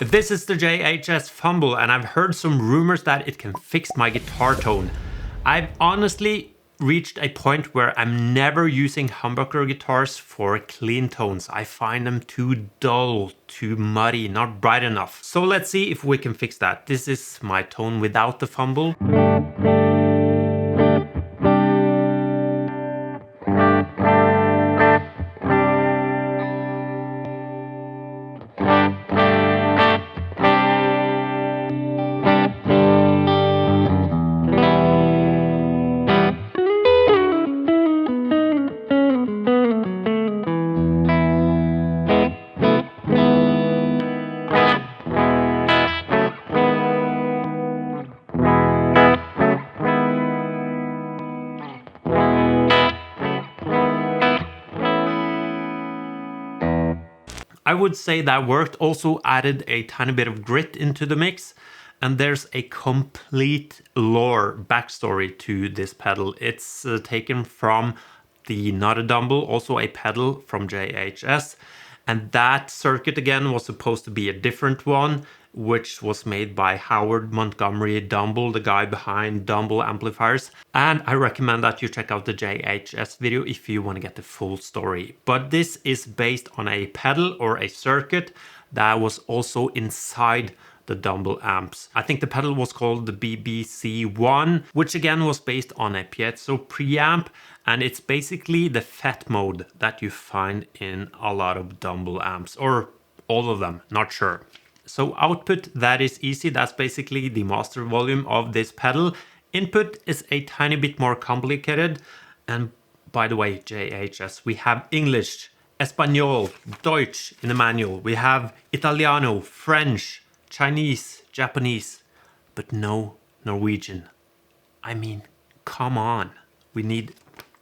This is the JHS Fumble, and I've heard some rumors that it can fix my guitar tone. I've honestly reached a point where I'm never using humbucker guitars for clean tones. I find them too dull, too muddy, not bright enough. So let's see if we can fix that. This is my tone without the fumble. I would say that worked. Also added a tiny bit of grit into the mix, and there's a complete lore backstory to this pedal. It's taken from the Not a Dumble, also a pedal from JHS, and that circuit again was supposed to be a different one, which was made by Howard Montgomery Dumble, the guy behind Dumble amplifiers. And I recommend that you check out the JHS video if you want to get the full story. But this is based on a pedal or a circuit that was also inside the Dumble amps. I think the pedal was called the BBC1, which again was based on a piezo preamp, and it's basically the FET mode that you find in a lot of Dumble amps, or all of them, not sure. So output, that is easy. That's basically the master volume of this pedal. Input is a tiny bit more complicated. And by the way, JHS, we have English, Espanol, Deutsch in the manual. We have Italiano, French, Chinese, Japanese, but no Norwegian. I mean, come on. We need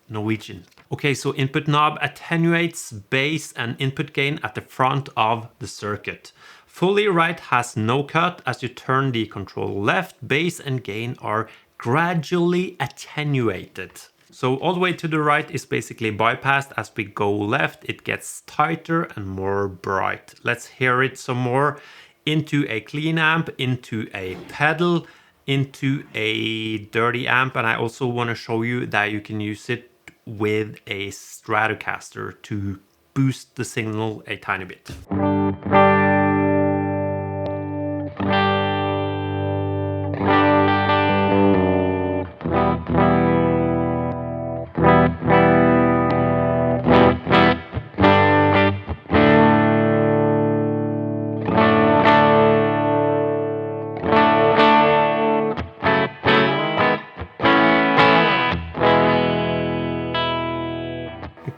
Norwegian. Okay, so input knob attenuates bass and input gain at the front of the circuit. Fully right has no cut. As you turn the control left, bass and gain are gradually attenuated. So all the way to the right is basically bypassed. As we go left, it gets tighter and more bright. Let's hear it some more. Into a clean amp, into a pedal, into a dirty amp. And I also want to show you that you can use it with a Stratocaster to boost the signal a tiny bit.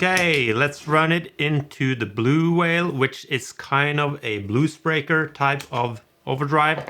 Okay, let's run it into the Blue Whale, which is kind of a blues breaker type of overdrive.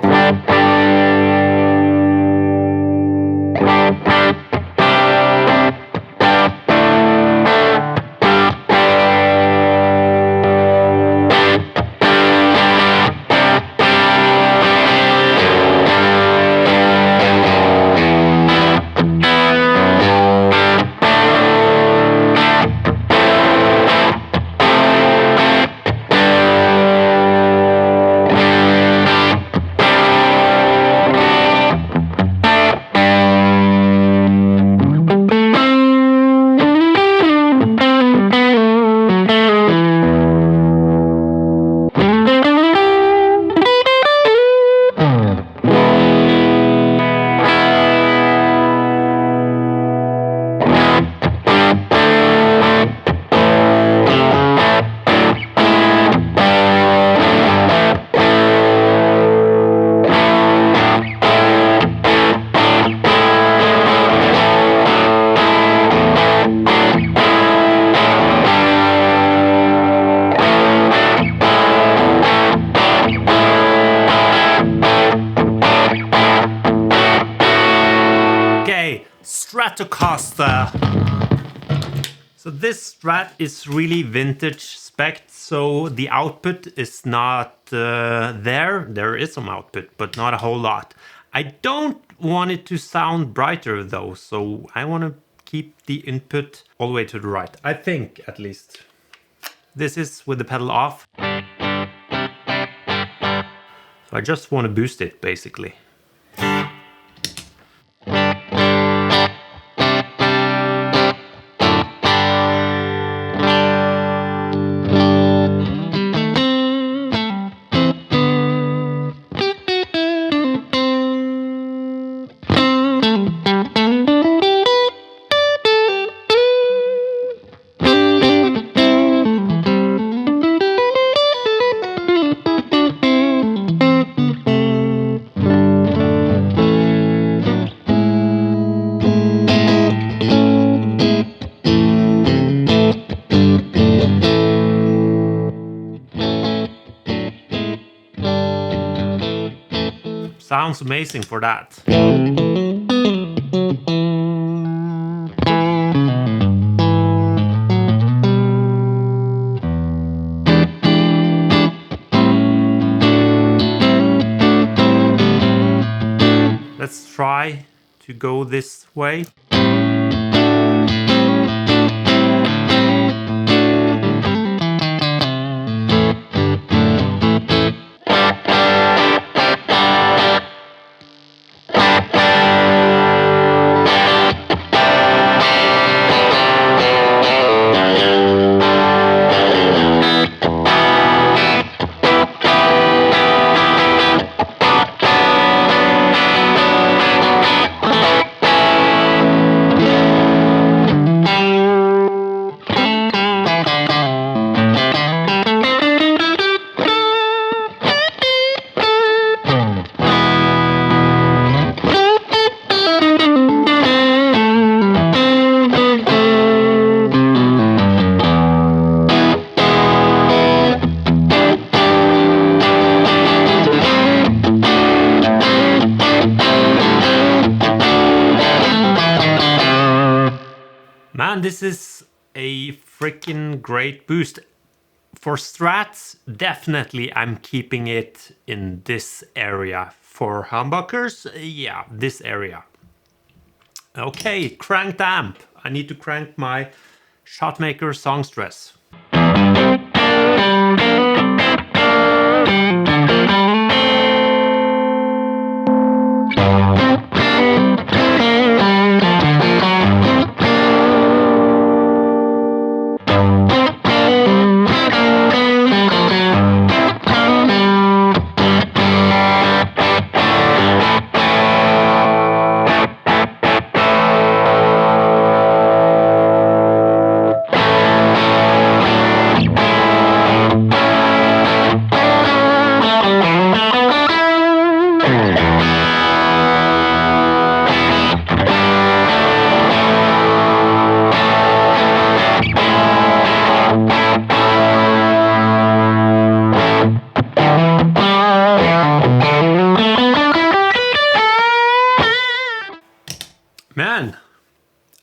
Stratocaster. So this Strat is really vintage spec, so the output is not there. There is some output, but not a whole lot. I don't want it to sound brighter though, so I want to keep the input all the way to the right. I think, at least. This is with the pedal off. So I just want to boost it basically. Sounds amazing for that. Let's try to go this way. Man, this is a freaking great boost. For strats, definitely I'm keeping it in this area. For humbuckers, yeah, this area. Okay, cranked amp. I need to crank my Shotmaker Songstress. Man,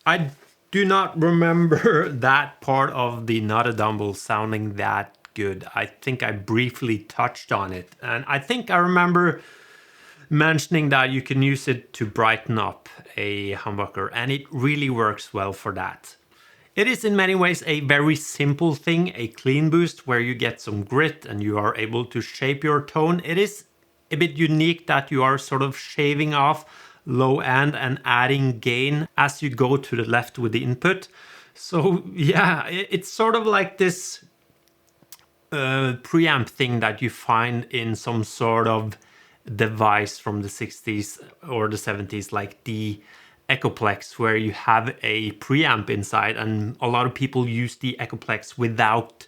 I do not remember that part of the Not a Dumble sounding that good. I think I briefly touched on it, and I think I remember mentioning that you can use it to brighten up a humbucker, and it really works well for that. It is in many ways a very simple thing, a clean boost where you get some grit and you are able to shape your tone. It is a bit unique that you are sort of shaving off low end and adding gain as you go to the left with the input. So yeah, it's sort of like this preamp thing that you find in some sort of device from the 60s or the 70s, like the Echoplex, where you have a preamp inside, and a lot of people use the Echoplex without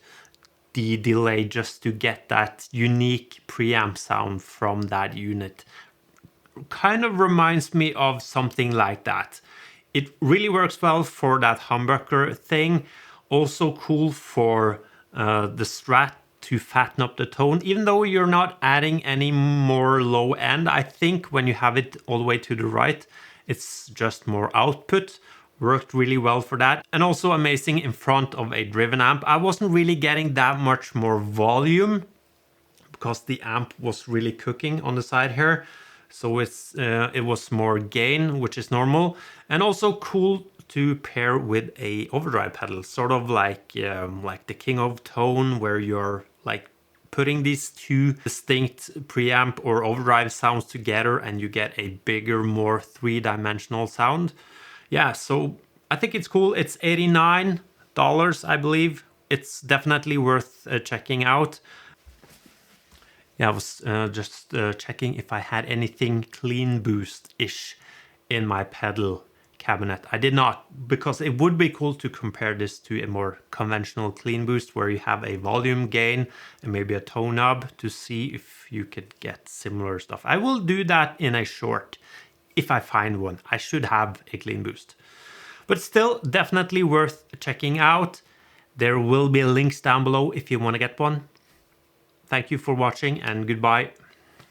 the delay just to get that unique preamp sound from that unit. Kind of reminds me of something like that. It really works well for that humbucker thing. Also cool for the Strat to fatten up the tone, even though you're not adding any more low end. I think when you have it all the way to the right, it's just more output. Worked really well for that. And also amazing in front of a driven amp. I wasn't really getting that much more volume because the amp was really cooking on the side here. So it was more gain, which is normal, and also cool to pair with a overdrive pedal, sort of like the King of Tone, where you're like putting these two distinct preamp or overdrive sounds together and you get a bigger, more three-dimensional sound. Yeah, so I think it's cool. It's $89, I believe. It's definitely worth checking out. Yeah, I was just checking if I had anything clean boost-ish in my pedal cabinet. I did not, because it would be cool to compare this to a more conventional clean boost where you have a volume gain and maybe a tone knob to see if you could get similar stuff. I will do that in a short if I find one. I should have a clean boost. But still, definitely worth checking out. There will be links down below if you want to get one. Thank you for watching and goodbye.